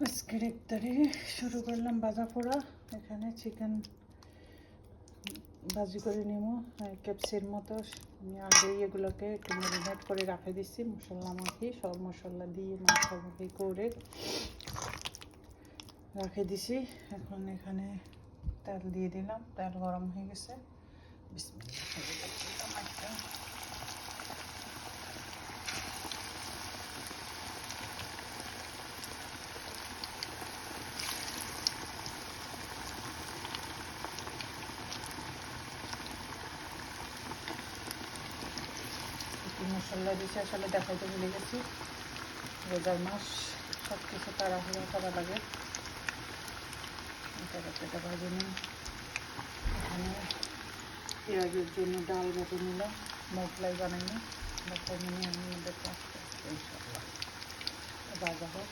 আজকের ইফতারি শুরু করলাম ভাজা পোড়া। এখানে চিকেন ভাজি করে নিব ক্যাপসির মতো। আমি আগে এগুলোকে একটু ম্যারিনেট করে রাখে দিচ্ছি, মশলা মাখি, সব মশলা দিয়ে মাখামাখি করে রাখে দিছি। এখন এখানে তেল দিয়ে দিলাম, তেল গরম হয়ে গেছে। বিসমিল্লাহ করে দিলাম একটা। মশলা দিয়েছি, আসলে দেখাইতে ভুলে গেছি। রোজার মাস, সব কিছু তাড়াহুড়ো করা লাগে। এটা ভাজে নিই। এখানে পেঁয়াজের জন্য ডাল বেটে নিলাম, মোগলাই বানাইনি। বাটাই নিয়ে আমি দেখে আস্তে আস্তে ইনশাল্লাহ ভাজা হোক।